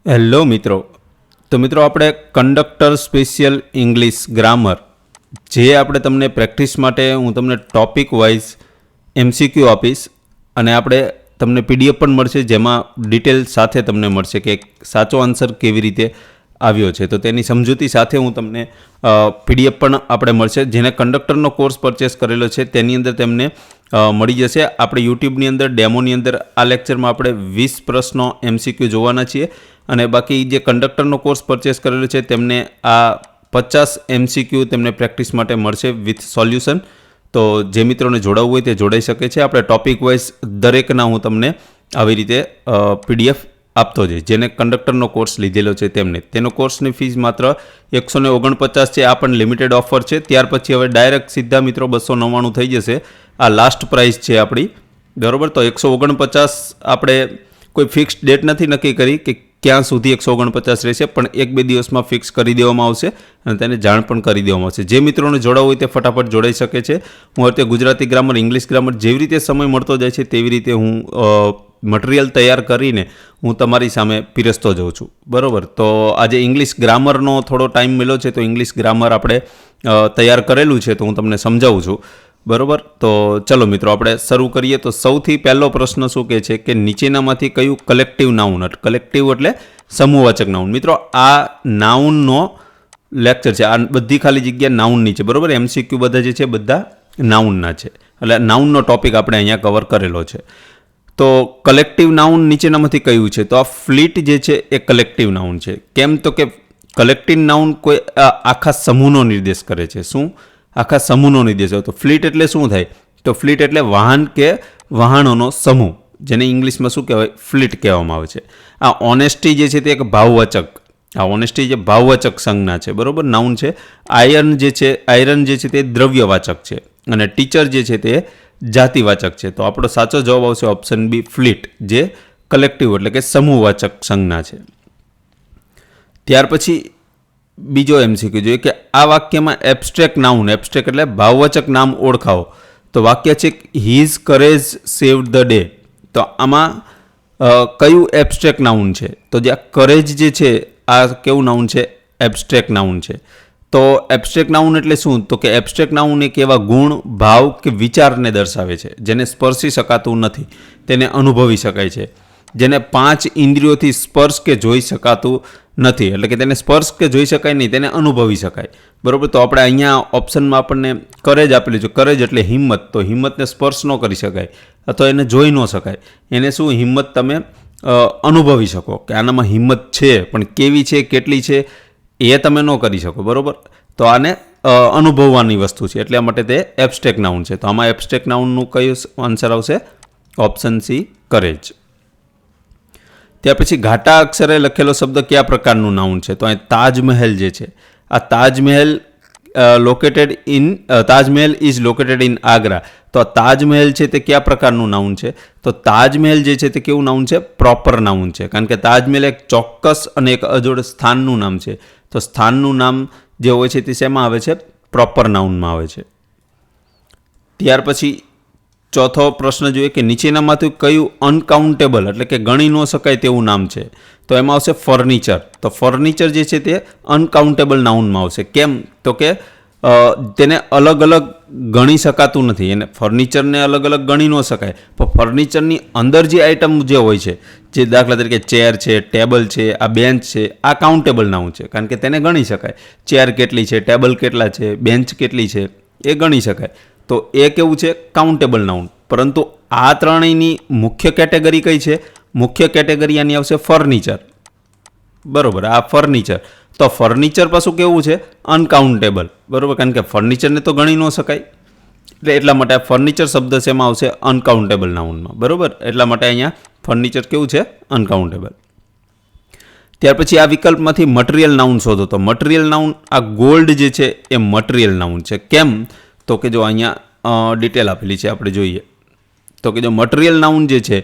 Hello મિત્રો. તો મિત્રો આપણે કંડક્ટર સ્પેશિયલ ઇંગ્લિશ ગ્રામર જે આપણે તમને પ્રેક્ટિસ માટે હું તમને ટોપિક વાઇઝ એમસીક્યુ આપીશ અને આપણે તમને પીડીએફ પણ મળશે જેમાં ડિટેલ સાથે તમને મળશે કે સાચો આન્સર કેવી રીતે આવ્યો છે. તો તેની સમજૂતી સાથે હું તમને પીડીએફ પણ આપણે મળશે. જેને કંડક્ટરનો કોર્સ પરચેસ કરેલો છે તેની અંદર તેમને મળી જશે. આપણે યુટ્યુબની અંદર ડેમોની અંદર આ લેક્ચરમાં આપણે 20 પ્રશ્નો એમસીક્યુ જોવાના છીએ અને બાકી જે કંડક્ટરનો કોર્સ પરચેસ કરેલો છે તેમને આ 50 એમસીક્યુ તેમને પ્રેક્ટિસ માટે મળશે વિથ સોલ્યુશન. તો જે મિત્રોને જોડાવવું હોય તે જોડાઈ શકે છે. આપણે ટોપિક વાઇઝ દરેકના હું તમને આવી રીતે પીડીએફ આપતો જઈશ. જેને કંડક્ટરનો કોર્સ લીધેલો છે તેમને તેનો કોર્સની ફીસ માત્ર 149 છે. આ પણ લિમિટેડ ઓફર છે. ત્યાર પછી હવે ડાયરેક્ટ સીધા મિત્રો 299 થઈ જશે. આ લાસ્ટ પ્રાઇસ છે આપણી, બરાબર. તો 149 આપણે કોઈ ફિક્સ ડેટ નથી નક્કી કરી કે ક્યાં સુધી 149 રહેશે, પણ 1-2 દિવસમાં ફિક્સ કરી દેવામાં આવશે અને તેને જાણ પણ કરી દેવામાં આવશે. જે મિત્રોને જોડાવવું હોય તે ફટાફટ જોડાઈ શકે છે. હું હવે ગુજરાતી ગ્રામર, ઇંગ્લિશ ગ્રામર જેવી રીતે સમય મળતો જાય છે તેવી રીતે હું મટીરિયલ તૈયાર કરીને હું તમારી સામે પીરસતો જાઉં છું, બરાબર. તો આજે ઇંગ્લિશ ગ્રામરનો થોડો ટાઈમ મળ્યો છે તો ઇંગ્લિશ ગ્રામર આપણે તૈયાર કરેલું છે તો હું તમને સમજાવું છું, બરાબર. તો ચલો મિત્રો આપણે શરૂ કરીએ. તો સૌથી પહેલો પ્રશ્ન શું કહે છે કે નીચેનામાંથી કયું કલેક્ટિવ નાઉન, કલેક્ટિવ એટલે સમૂહવાચક નાઉન. મિત્રો આ નાઉનનો લેક્ચર છે. આ બધી ખાલી જગ્યા નાઉનની છે, બરાબર. એમસીક્યુ બધા જે છે બધા નાઉનના છે, એટલે નાઉનનો ટોપિક આપણે અહીંયા કવર કરેલો છે. તો કલેક્ટિવ નાઉન નીચેનામાંથી કયું છે? તો આ ફ્લીટ જે છે એ કલેક્ટિવ નાઉન છે. કેમ? તો કે કલેક્ટિવ નાઉન કોઈ આખા સમૂહનો નિર્દેશ કરે છે. શું? આખા સમૂહનો નિર્દેશ હોય. તો ફ્લીટ એટલે શું થાય? તો ફ્લીટ એટલે વાહન કે વાહનોનો સમૂહ, જેને ઇંગ્લિશમાં શું કહેવાય? ફ્લીટ કહેવામાં આવે છે. આ ઓનેસ્ટી જે છે તે એક ભાવવાચક, આ ઓનેસ્ટી જે ભાવવાચક સંજ્ઞા છે, બરાબર, નાઉન છે. આયર્ન જે છે તે દ્રવ્યવાચક છે અને ટીચર જે છે તે જાતિવાચક છે. તો આપણો સાચો જવાબ આવશે ઓપ્શન બી, ફ્લીટ, જે કલેક્ટિવ એટલે કે સમૂહવાચક સંજ્ઞા છે. ત્યાર પછી બીજો એમસીક્યુ જોઈએ કે આ વાક્યમાં એબ્સ્ટ્રેક્ટ નાઉન, એબ્સ્ટ્રેક્ટ એટલે ભાવવાચક નામ ઓળખાવો. તો વાક્ય છે his courage saved the day. તો આમાં કયું એબ્સ્ટ્રેક્ટ નાઉન છે? તો જે આ કરેજ જે છે આ કેવું નાઉન છે? એબ્સ્ટ્રેક્ટ નાઉન છે. તો એબ્સ્ટ્રેક્ટ નાઉન એટલે શું? તો કે એબ્સ્ટ્રેક્ટ નાઉન એક એવા ગુણ, ભાવ કે વિચારને દર્શાવે છે જેને સ્પર્શી શકાતું નથી, તેને અનુભવી શકાય છે. જેને 5 ઇન્દ્રિયોથી સ્પર્શ કે જોઈ શકાતું નથી, એટલે કે તેને સ્પર્શ કે જોઈ શકાય નહીં, તેને અનુભવી શકાય, બરાબર. તો આપણે અહીંયા ઓપ્શનમાં આપણને કરેજ આપેલું છે. કરેજ એટલે હિંમત. તો હિંમતને સ્પર્શ ન કરી શકાય અથવા એને જોઈ ન શકાય. એને શું? હિંમત તમે અનુભવી શકો કે આનામાં હિંમત છે, પણ કેવી છે, કેટલી છે એ તમે ન કરી શકો, બરાબર. તો આને અનુભવવાની વસ્તુ છે, એટલા માટે તે એબ્સ્ટ્રેક્ટ નાઉન છે. તો આમાં એબ્સ્ટ્રેક્ટ નાઉનનું કયું આન્સર આવશે? Option C, courage. ત્યાર પછી ઘાટા અક્ષરે લખેલો શબ્દ કયા પ્રકારનું નાઉન છે? તો અહીં તાજમહેલ જે છે, આ Taj Mahal Taj Mahal is located in Agra. તો આ તાજમહેલ છે તે કયા પ્રકારનું નાઉન છે? તો તાજમહેલ જે છે તે કેવું નાઉન છે? પ્રોપર નાઉન છે, કારણ કે તાજમહેલ એક ચોક્કસ અને એક અજોડ સ્થાનનું નામ છે. તો સ્થાનનું નામ જે હોય છે તે શેમાં આવે છે? પ્રોપર નાઉનમાં આવે છે. ત્યાર પછી ચોથો પ્રશ્ન જોઈએ કે નીચેનામાંથી કયું અનકાઉન્ટેબલ એટલે કે ગણી ન શકાય તેવું નામ છે? તો એમાં આવશે ફર્નિચર. તો ફર્નિચર જે છે તે અનકાઉન્ટેબલ નાઉનમાં આવશે. કેમ? તો કે તેને અલગ અલગ ગણી શકાતું નથી, એને ફર્નિચરને અલગ અલગ ગણી ન શકાય. પણ ફર્નિચરની અંદર જે આઇટમ જે હોય છે, જે દાખલા તરીકે ચેર છે, ટેબલ છે, આ બેન્ચ છે, આ કાઉન્ટેબલ નાઉન છે, કારણ કે તેને ગણી શકાય. ચેર કેટલી છે, ટેબલ કેટલા છે, બેન્ચ કેટલી છે એ ગણી શકાય. તો એ કેવું છે? Countable noun. પરંતુ આ ત્રણેયની મુખ્ય કેટેગરી કઈ છે? મુખ્ય કેટેગરી આની આવશે ફર્નિચર, બરાબર. આ ફર્નિચર. તો ફર્નિચર પાછું કેવું છે? અનકાઉન્ટેબલ, બરાબર, કારણ કે ફર્નિચરને તો ગણી ન શકાય. એટલે એટલા માટે આ ફર્નિચર શબ્દ છે એમાં આવશે અનકાઉન્ટેબલ નાઉનમાં, બરાબર. એટલા માટે અહીંયા ફર્નિચર કેવું છે? અનકાઉન્ટેબલ. ત્યાર પછી આ વિકલ્પમાંથી મટીરિયલ નાઉન શોધો. તો મટીરિયલ નાઉન, આ ગોલ્ડ જે છે એ મટીરિયલ નાઉન છે. કેમ? તો કે જો અહીંયા ડિટેલ આપેલી છે, આપણે જોઈએ. તો કે જો મટીરિયલ નાઉન જે છે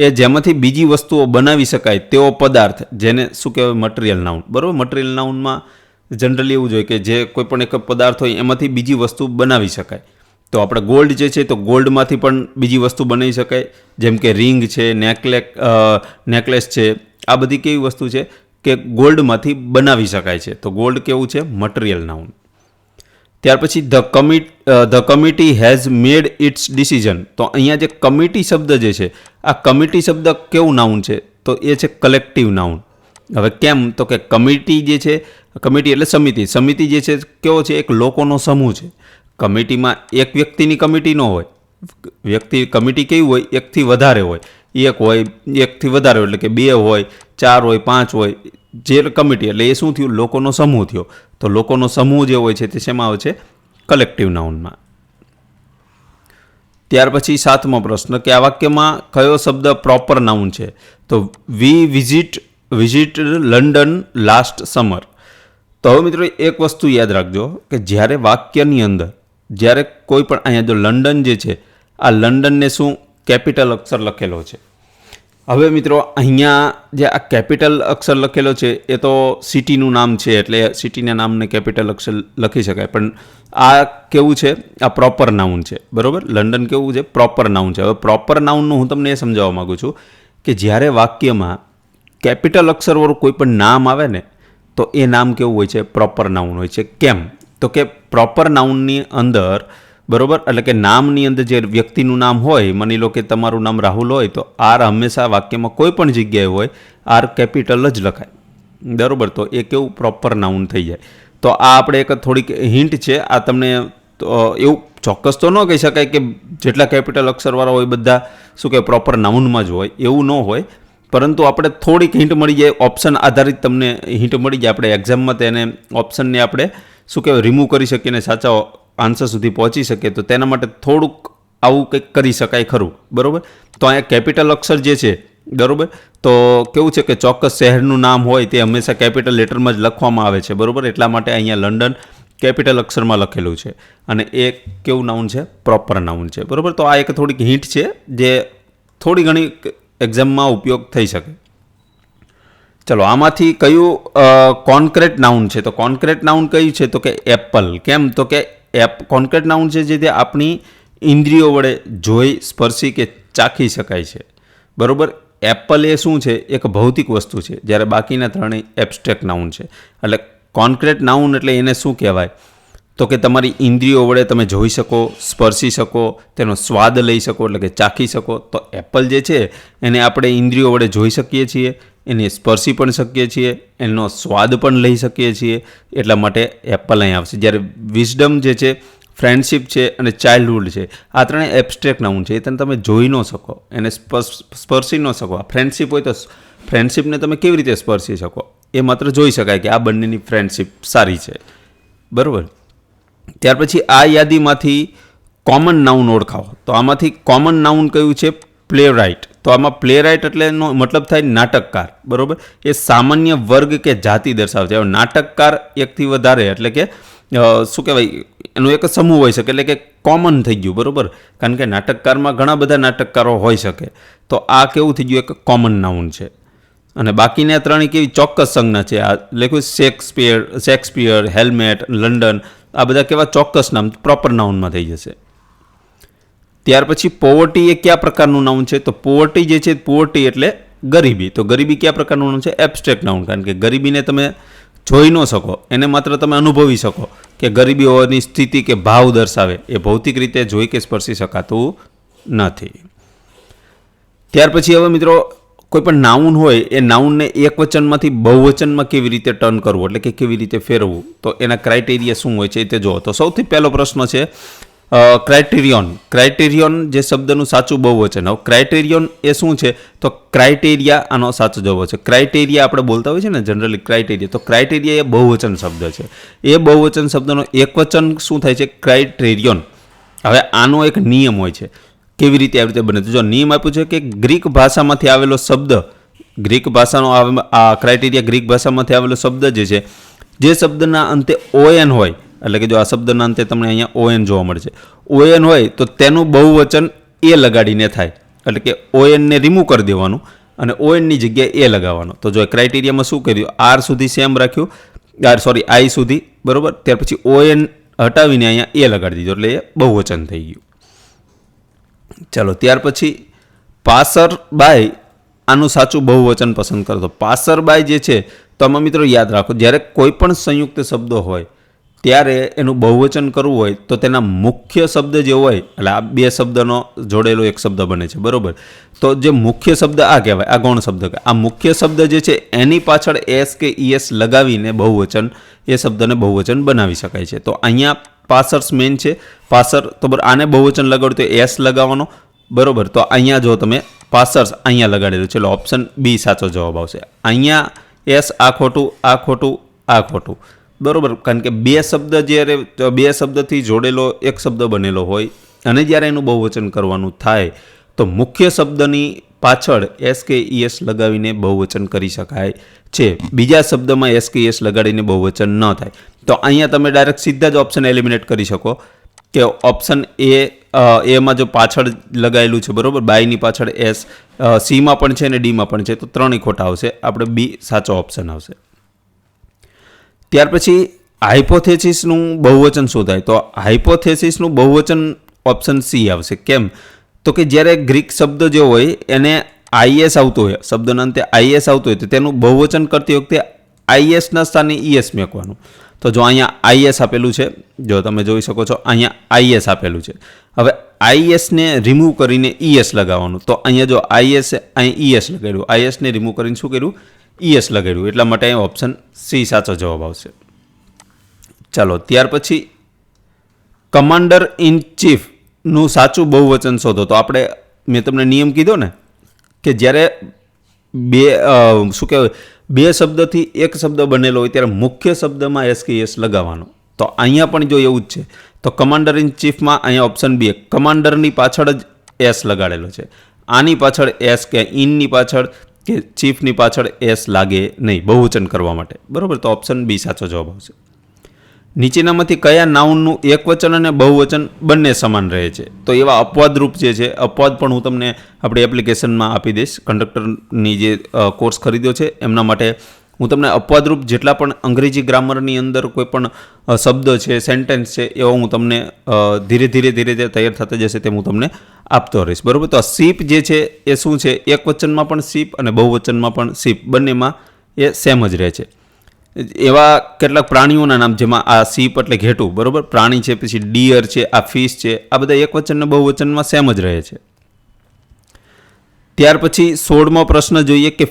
એ જેમાંથી બીજી વસ્તુઓ બનાવી શકાય તેવો પદાર્થ, જેને શું કહેવાય? મટીરિયલ નાઉન, બરાબર. મટીરિયલ નાઉનમાં જનરલી એવું જોઈએ કે જે કોઈ પણ એક પદાર્થ હોય એમાંથી બીજી વસ્તુ બનાવી શકાય. તો આપણે ગોલ્ડ જે છે તો ગોલ્ડમાંથી પણ બીજી વસ્તુ બનાવી શકાય, જેમ કે રિંગ છે, નેકલેસ છે, આ બધી કેવી વસ્તુ છે? કે ગોલ્ડમાંથી બનાવી શકાય છે. તો ગોલ્ડ કેવું છે? Material noun. ત્યાર પછી the committee has made its decision. તો અહીંયા જે કમિટી શબ્દ જે છે, આ કમિટી શબ્દ કેવું નાઉન છે? તો એ છે કલેક્ટિવ નાઉન. હવે કેમ? તો કે કમિટી જે છે, કમિટી એટલે સમિતિ. સમિતિ જે છે કેવો છે? એક લોકોનો સમૂહ છે. કમિટીમાં એક વ્યક્તિની કમિટી ન હોય. કમિટી કેવી હોય? એકથી વધારે હોય. એક હોય, એકથી વધારે હોય, એટલે કે 2 હોય, 4 હોય, 5 હોય. જે કમિટી એટલે એ શું થયું? લોકોનો સમૂહ થયો. તો લોકોનો સમૂહ જે હોય છે તે શેમાં આવે છે? કલેક્ટિવ નાઉનમાં. ત્યાર પછી 7મો પ્રશ્ન કે આ વાક્યમાં કયો શબ્દ પ્રોપર નાઉન છે? તો વી વિઝિટ લંડન લાસ્ટ સમર. તો હવે મિત્રો એક વસ્તુ યાદ રાખજો કે જ્યારે વાક્યની અંદર જ્યારે કોઈ પણ અહીંયા જો લંડન જે છે, આ લંડનને શું કેપિટલ અક્ષર લખેલો છે. હવે મિત્રો અહીંયા જે આ કેપિટલ અક્ષર લખેલો છે એ તો સિટીનું નામ છે, એટલે સિટીના નામને કેપિટલ અક્ષર લખી શકાય. પણ આ કેવું છે? આ પ્રોપર નાઉન છે, બરાબર? લંડન કેવું છે? પ્રોપર નાઉન છે. હવે પ્રોપર નાઉનનું હું તમને એ સમજાવવા માગું છું કે જ્યારે વાક્યમાં કેપિટલ અક્ષરવાળું કોઈ પણ નામ આવે ને, તો એ નામ કેવું હોય છે? પ્રોપર નાઉન હોય છે. કેમ? તો કે પ્રોપર નાઉનની અંદર, બરાબર, એટલે કે નામની અંદર જે વ્યક્તિનું નામ હોય, માની લો કે તમારું નામ રાહુલ હોય, તો આર હંમેશા વાક્યમાં કોઈ પણ જગ્યાએ હોય, આર કેપિટલ જ લખાય, બરાબર? તો એ કેવું? પ્રોપર નાઉન થઈ જાય. તો આ આપણે એક થોડીક હિન્ટ છે. આ તમને એવું ચોક્કસ તો ન કહી શકાય કે જેટલા કેપિટલ અક્ષરવાળા હોય બધા શું કહેવાય? પ્રોપર નાઉનમાં જ હોય, એવું ન હોય. પરંતુ આપણે થોડીક હિન્ટ મળી જાય, ઓપ્શન આધારિત તમને હિન્ટ મળી જાય. આપણે એક્ઝામમાં તેને ઓપ્શનને આપણે શું કહેવાય? રિમૂવ કરી શકીએ અને સાચા આન્સર સુધી પહોંચી શકે. તો તેના માટે થોડુંક આવું કંઈક કરી શકાય ખરું, બરાબર? તો અહીંયા કેપિટલ અક્ષર જે છે, બરાબર, તો કેવું છે કે ચોક્કસ શહેરનું નામ હોય તે હંમેશા કેપિટલ લેટરમાં જ લખવામાં આવે છે, બરાબર? એટલા માટે અહીંયા લંડન કેપિટલ અક્ષરમાં લખેલું છે અને એ કેવું નાઉન છે? પ્રોપર નાઉન છે, બરાબર? તો આ એક થોડીક હિન્ટ છે જે થોડી ઘણી એક્ઝામમાં ઉપયોગ થઈ શકે. ચલો, આમાંથી કયું કોન્ક્રીટ નાઉન છે? તો કોન્ક્રીટ નાઉન કયું છે? તો કે એપલ. કેમ? તો કે કોન્ક્રીટ નાઉન છે જે આપણી ઇન્દ્રિયો વડે જોઈ, સ્પર્શી કે ચાખી શકાય છે, બરાબર? એપલ એ શું છે? એક ભૌતિક વસ્તુ છે, જ્યારે બાકીના ત્રણેય એબ્સ્ટ્રેક્ટ નાઉન છે. એટલે કોન્ક્રીટ નાઉન એટલે એને શું કહેવાય? તો કે તમારી ઇન્દ્રિયો વડે તમે જોઈ શકો, સ્પર્શી શકો, તેનો સ્વાદ લઈ શકો, એટલે કે ચાખી શકો. તો એપલ જે છે એને આપણે ઇન્દ્રિયો વડે જોઈ શકીએ છીએ, એને સ્પર્શી પણ શકીએ છીએ, એનો સ્વાદ પણ લઈ શકીએ છીએ. એટલા માટે એપલ અહીં આવશે. જ્યારે વિઝડમ જે છે, ફ્રેન્ડશિપ છે અને ચાઇલ્ડહુડ છે, આ ત્રણેય એબ્સ્ટ્રેક્ટ નાઉન છે. એ તમે જોઈ ન શકો, એને સ્પર્શી ન શકો. ફ્રેન્ડશિપ હોય તો ફ્રેન્ડશિપને તમે કેવી રીતે સ્પર્શી શકો? એ માત્ર જોઈ શકાય કે આ બંનેની ફ્રેન્ડશિપ સારી છે, બરાબર? ત્યાર પછી આ યાદીમાંથી કોમન નાઉન ઓળખાવો. તો આમાંથી કોમન નાઉન કયું છે? Play right. તો આમાં પ્લે રાઇટ એટલે એનો મતલબ થાય નાટકકાર, બરાબર? એ સામાન્ય વર્ગ કે જાતિ દર્શાવે છે. હવે નાટકકાર એકથી વધારે એટલે કે શું કહેવાય? એનો એક સમૂહ હોઈ શકે, એટલે કે કોમન થઈ ગયું, બરાબર? કારણ કે નાટકકારમાં ઘણા બધા નાટકકારો હોઈ શકે. તો આ કેવું થઈ ગયું? એક કોમન નાઉન છે. અને બાકીના ત્રણેય કેવી? ચોક્કસ સંજ્ઞા છે. આ લખ્યું શેક્સપિયર, હેલ્મેટ, લંડન, આ બધા કેવા? ચોક્કસ નામ, પ્રોપર નાઉનમાં થઈ જશે. ત્યાર પછી પોવર્ટી એ કયા પ્રકારનું નાઉન છે? તો પોવર્ટી જે છે, પોવર્ટી એટલે ગરીબી. તો ગરીબી કયા પ્રકારનું નાઉન છે? Abstract noun. કારણ કે ગરીબીને તમે જોઈ ન શકો, એને માત્ર તમે અનુભવી શકો કે ગરીબી હોવાની સ્થિતિ કે ભાવ દર્શાવે. એ ભૌતિક રીતે જોઈ કે સ્પર્શી શકાતું નથી. ત્યાર પછી હવે મિત્રો કોઈ પણ નાઉન હોય એ નાઉનને એક વચનમાંથી બહુવચનમાં કેવી રીતે ટર્ન કરવું, એટલે કે કેવી રીતે ફેરવવું, તો એના ક્રાઇટેરિયા શું હોય છે તે જુઓ. તો સૌથી પહેલો પ્રશ્ન છે ક્રાઇટેરિયોન. ક્રાઇટેરિયોન જે શબ્દનું સાચું બહુવચન. હવે ક્રાઇટેરિયોન એ શું છે? તો ક્રાઇટેરિયા આનો સાચો જવાબ છે. ક્રાઇટેરિયા આપણે બોલતા હોય છે ને જનરલી ક્રાઇટેરિયા, તો ક્રાઇટેરિયા એ બહુવચન શબ્દ છે. એ બહુવચન શબ્દનો એકવચન શું થાય છે? ક્રાઇટેરિયોન. હવે આનો એક નિયમ હોય છે, કેવી રીતે આવી રીતે બને? તો જો નિયમ આપ્યું છે કે ગ્રીક ભાષામાંથી આવેલો શબ્દ, ગ્રીક ભાષાનો આ ક્રાઇટેરિયા ગ્રીક ભાષામાંથી આવેલો શબ્દ જે છે, જે શબ્દના અંતે ઓએન હોય, એટલે કે જો આ શબ્દના અંતે તમને અહીંયા ઓએન જોવા મળે છે, ઓએન હોય તો તેનું બહુવચન એ લગાડીને થાય. એટલે કે ઓએનને રિમૂવ કરી દેવાનું અને ઓએનની જગ્યાએ એ લગાવવાનો. તો જો ક્રાઇટેરિયામાં શું કર્યું? આર સુધી સેમ રાખ્યું, આઈ સુધી, બરાબર? ત્યાર પછી ઓએન હટાવીને અહીંયા એ લગાડી દીધો, એટલે એ બહુવચન થઈ ગયું. ચાલો, ત્યાર પછી પાસર બાય, આનું સાચું બહુવચન પસંદ કરો. તો પાસર બાય જે છે તો આમાં મિત્રો યાદ રાખો, જ્યારે કોઈ પણ સંયુક્ત શબ્દો હોય ત્યારે એનું બહુવચન કરવું હોય તો તેના મુખ્ય શબ્દ જે હોય, એટલે આ બે શબ્દનો જોડેલો એક શબ્દ બને છે, બરાબર. તો જે મુખ્ય શબ્દ આ કહેવાય, આ ગૌણ શબ્દ કહેવાય. આ મુખ્ય શબ્દ જે છે એની પાછળ એસ કે ઈએસ લગાવીને બહુવચન, એ શબ્દને બહુવચન બનાવી શકાય છે. તો અહીંયા પાસર્સ મેન છે. પાસર તો બરાબર, આને બહુવચન લગાડો તો એસ લગાવવાનો, બરાબર. તો અહીંયા જો તમે પાસર્સ અહીંયા લગાડેલું છે, એટલે ઓપ્શન બી સાચો જવાબ આવશે. અહીંયા એસ આ ખોટું, આ ખોટું, આ ખોટું, બરાબર. કારણ કે બે શબ્દ જ્યારે બે શબ્દથી જોડેલો એક શબ્દ બનેલો હોય અને જ્યારે એનું બહુવચન કરવાનું થાય તો મુખ્ય શબ્દની પાછળ એસ કે ઈએસ લગાવીને બહુવચન કરી શકાય છે. બીજા શબ્દમાં એસ કે ઈએસ લગાડીને બહુવચન ન થાય. તો અહીંયા તમે ડાયરેક્ટ સીધા જ ઓપ્શન એલિમિનેટ કરી શકો કે ઓપ્શન એમાં જો પાછળ લગાવેલું છે, બરાબર, બાયની પાછળ એસ, સીમાં પણ છે અને ડીમાં પણ છે, તો ત્રણેય ખોટા આવશે. આપણે બી સાચો ઓપ્શન આવશે. ત્યાર પછી હાઇપોથેસિસનું બહુવચન શું થાય? તો હાઇપોથેસિસનું બહુવચન ઓપ્શન સી આવશે. કેમ? તો કે જ્યારે ગ્રીક શબ્દ જે હોય એને આઈએસ આવતો હોય, શબ્દના અંતે આઈએસ આવતો હોય તો તેનું બહુવચન કરતી વખતે આઈએસના સ્થાને ઈએસ મેકવાનું. તો જો અહીંયા આઈએસ આપેલું છે, જો તમે જોઈ શકો છો અહીંયા આઈએસ આપેલું છે. હવે આઈએસને રિમૂવ કરીને ઈએસ લગાવવાનું. તો અહીંયા જો આઈએસ, અહીં ઈએસ લગાડ્યું, આઈએસને રિમૂવ કરીને શું કર્યું? ઈએસ લગાડ્યું. એટલા માટે અહીં ઓપ્શન સી સાચો જવાબ આવશે. ચાલો, ત્યાર પછી કમાન્ડર ઇન ચીફનું સાચું બહુવચન શોધો. તો આપણે, મેં તમને નિયમ કીધો ને કે જ્યારે બે શું કહેવાય, બે શબ્દથી એક શબ્દ બનેલો હોય ત્યારે મુખ્ય શબ્દમાં એસ કે એસ લગાવવાનો. તો અહીંયા પણ જો એવું જ છે તો કમાન્ડર ઇન ચીફમાં અહીંયા ઓપ્શન બી, કમાન્ડરની પાછળ જ એસ લગાડેલો છે. આની પાછળ એસ કે ઇનની પાછળ કે ચીફની પાછળ એસ લાગે નહીં બહુવચન કરવા માટે, બરાબર. તો ઓપ્શન બી સાચો જવાબ આવશે. નીચેનામાંથી કયા નાઉનનું એકવચન અને બહુવચન બંને સમાન રહે છે? તો એવા અપવાદ રૂપ જે છે, અપવાદ પણ હું તમને આપણી એપ્લિકેશનમાં આપી દઈશ. કંડક્ટરની જે કોર્સ ખરીદ્યો છે એમના માટે હું તમને અપવાદરૂપ જેટલા પણ અંગ્રેજી ગ્રામરની અંદર કોઈ પણ શબ્દ છે, સેન્ટેન્સ છે, એવો હું તમને ધીરે ધીરે તૈયાર થતા જશે તેમ હું તમને આપતો રહીશ, બરાબર. તો આ સીપ જે છે એ શું છે? એક વચનમાં પણ સીપ અને બહુવચનમાં પણ સીપ, બંનેમાં એ સેમ જ રહે છે. એવા કેટલાક પ્રાણીઓના નામ, જેમાં આ સીપ એટલે ઘેટું, બરાબર, પ્રાણી છે, પછી ડિયર છે, આ ફિશ છે, આ બધા એક વચન અને બહુવચનમાં સેમ જ રહે છે. ત્યાર પછી 16મો પ્રશ્ન જોઈએ કે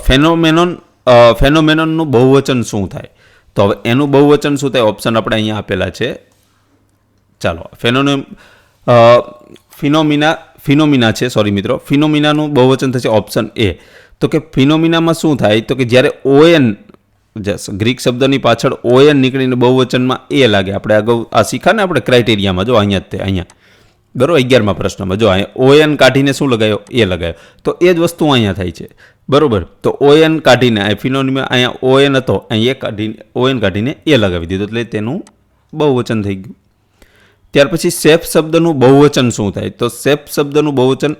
ફેનોમેનનનું બહુવચન શું થાય? તો હવે એનું બહુવચન શું થાય? ઓપ્શન આપણે અહીંયા આપેલા છે. ચાલો, ફિનોમિના છે, સોરી મિત્રો, ફિનોમિનાનું બહુવચન થશે ઓપ્શન એ. તો કે ફિનોમિનામાં શું થાય? તો કે જ્યારે ઓએન, ગ્રીક શબ્દની પાછળ ઓએન નીકળીને બહુવચનમાં એ લાગે. આપણે અગાઉ આ શીખા ને આપણે ક્રાઇટેરિયામાં, જો અહીંયા જ તે અહીંયા, બરાબર, 11મા પ્રશ્નમાં જો અહીંયા ઓએન કાઢીને શું લગાવ્યો? એ લગાવ્યો. તો એ જ વસ્તુ અહીંયા થાય છે, બરાબર. તો ઓએન કાઢીને ફિનોમિના, અહીંયા ઓએન હતો, અહીં એ કાઢીને ઓએન કાઢીને એ લગાવી દીધું, એટલે તેનું બહુવચન થઈ ગયું. ત્યાર પછી સેફ શબ્દનું બહુવચન શું થાય? તો સેફ શબ્દનું બહુવચન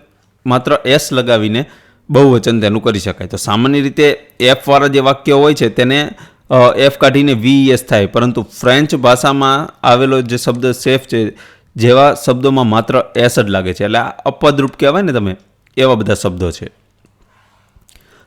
માત્ર એસ લગાવીને બહુવચન તેનું કરી શકાય. તો સામાન્ય રીતે એફવાળા જે વાક્ય હોય છે તેને એફ કાઢીને વીએસ થાય, પરંતુ ફ્રેન્ચ ભાષામાં આવેલો જે શબ્દ સેફ છે, જેવા શબ્દોમાં માત્ર એસ જ લાગે છે, એટલે આ અપવાદરૂપ કહેવાય ને તમે, એવા બધા શબ્દો છે.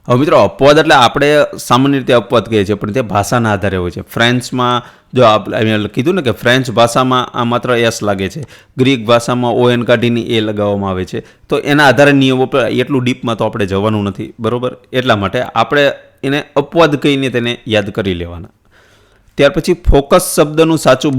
હવે મિત્રો, અપવાદ એટલે આપણે સામાન્ય રીતે અપવાદ કહીએ છીએ, પણ તે ભાષાના આધારે હોય છે. ફ્રેન્ચમાં જો આપણે કીધું ને કે ફ્રેન્ચ ભાષામાં આ માત્ર એસ લાગે છે, ગ્રીક ભાષામાં ઓએન કાઢીને એ લગાવવામાં આવે છે, તો એના આધારે નિયમો પર એટલું ડીપમાં તો આપણે જવાનું નથી, બરાબર. એટલા માટે આપણે એને અપવાદ કહીને તેને યાદ કરી લેવાના. ત્યાર પછી ફોકસ શબ્દનું સાચું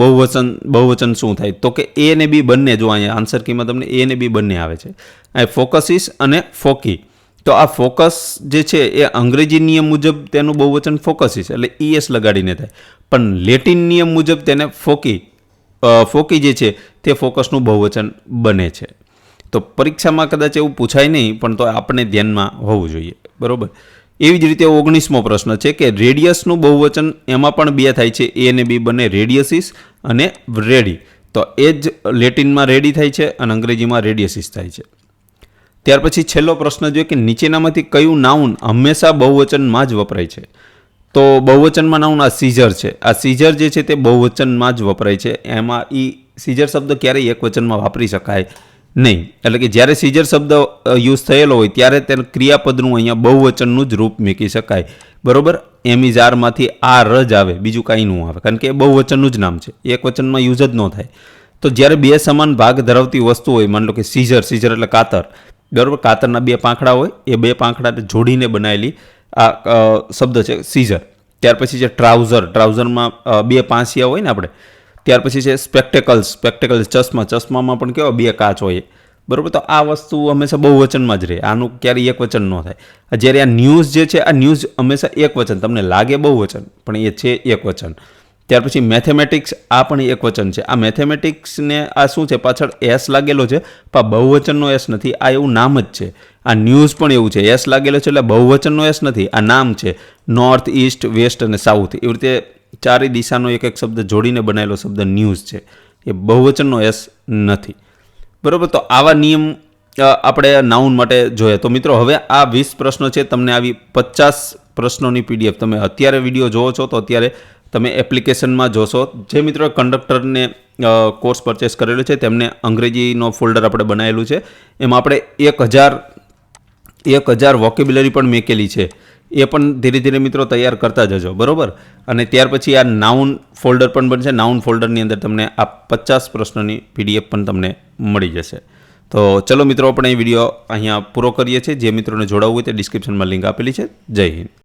બહુવચન શું થાય? તો કે એ ને બી બંને, જો અહીંયા આન્સર કીમાં તમને એ ને બી બંને આવે છે. અહીં ફોકસીસ અને ફોકી. તો આ ફોકસ જે છે એ અંગ્રેજી નિયમ મુજબ તેનું બહુવચન ફોકસીસ એટલે ઈએસ લગાડીને થાય, પણ લેટિન નિયમ મુજબ તેને ફોકી જે છે તે ફોકસનું બહુવચન બને છે. તો પરીક્ષામાં કદાચ એવું પૂછાય નહીં, પણ તો આપણે ધ્યાનમાં હોવું જોઈએ, બરાબર. એવી જ રીતે 19મો પ્રશ્ન છે કે રેડિયસનું બહુવચન, એમાં પણ બે થાય છે, એ અને બી બંને, રેડિયસીસ અને રેડી. તો એ જ લેટિનમાં રેડી થાય છે અને અંગ્રેજીમાં રેડિયસીસ થાય છે. ત્યાર પછી છેલ્લો પ્રશ્ન જોઈએ કે નીચેનામાંથી કયું નાઉન હંમેશા બહુવચનમાં જ વપરાય છે? તો બહુવચનમાં નાઉન આ સીઝર છે. આ સીઝર જે છે તે બહુવચનમાં જ વપરાય છે. એમાં સીઝર શબ્દ ક્યારેય એક વચનમાં વાપરી શકાય નહીં. એટલે કે જ્યારે સીઝર શબ્દ યુઝ થયેલો હોય ત્યારે તેને ક્રિયાપદનું અહીંયા બહુવચનનું જ રૂપ મૂકી શકાય, બરાબર. એમ ઇઝ આરમાંથી આર જ આવે, બીજું કાંઈ ન આવે, કારણ કે એ બહુવચનનું જ નામ છે, એક વચનમાં યુઝ જ ન થાય. તો જ્યારે બે સમાન ભાગ ધરાવતી વસ્તુ હોય, માની લો કે સીઝર એટલે કાતર, બરાબર, કાતરના બે પાંખડા હોય, એ બે પાંખડાને જોડીને બનાવેલી આ શબ્દ છે સીઝર. ત્યાર પછી છે ટ્રાઉઝરમાં બે પાંસિયા હોય ને આપણે. ત્યાર પછી છે સ્પેક્ટેકલ્સ ચશ્મામાં પણ કેવા બે કાચ હોય, બરાબર. તો આ વસ્તુ હંમેશા બહુવચનમાં જ રહે, આનું ક્યારેય એક વચન ન થાય. જ્યારે આ ન્યૂઝ જે છે, આ ન્યૂઝ હંમેશા એક વચન, તમને લાગે બહુવચન પણ એ છે એક વચન. ત્યાર પછી મેથેમેટિક્સ, આ પણ એક વચન છે. આ મેથેમેટિક્સને આ શું છે, પાછળ એસ લાગેલો છે, પણ બહુવચનનો એસ નથી, આ એવું નામ જ છે. આ ન્યૂઝ પણ એવું છે, એસ લાગેલો છે એટલે બહુવચનનો એસ નથી, આ નામ છે. નોર્થ, ઈસ્ટ, વેસ્ટ અને સાઉથ, એવી રીતે ચારે દિશાનો એક શબ્દ જોડીને બનાવેલો શબ્દ ન્યૂઝ છે, એ બહુવચનનો એસ નથી, બરાબર. તો આવા નિયમ આપણે નાઉન માટે જોઈએ. તો મિત્રો હવે આ 20 પ્રશ્નો છે, તમને આવી 50 પ્રશ્નોની પીડીએફ તમે અત્યારે વિડીયો જોવો છો તો અત્યારે તમે એપ્લિકેશનમાં જોશો. જે મિત્રો કંડક્ટરને કોર્સ પરચેસ કરેલો છે તેમને અંગ્રેજીનો ફોલ્ડર આપણે બનાવેલું છે, એમાં આપણે 1000 વોકેબ્યુલરી પણ મેકેલી છે, એ પણ ધીરે ધીરે મિત્રો તૈયાર કરતા જજો, બરાબર. અને ત્યાર પછી આ નાઉન ફોલ્ડર પણ બનશે, નાઉન ફોલ્ડરની અંદર તમને આ 50 પ્રશ્નોની પીડીએફ પણ તમને મળી જશે. તો ચલો મિત્રો, આપણે એ વિડીયો અહીંયા પૂરો કરીએ છીએ. જે મિત્રોને જોડાવવું હોય તે ડિસ્ક્રિપ્શનમાં લિંક આપેલી છે. જય હિન્દ.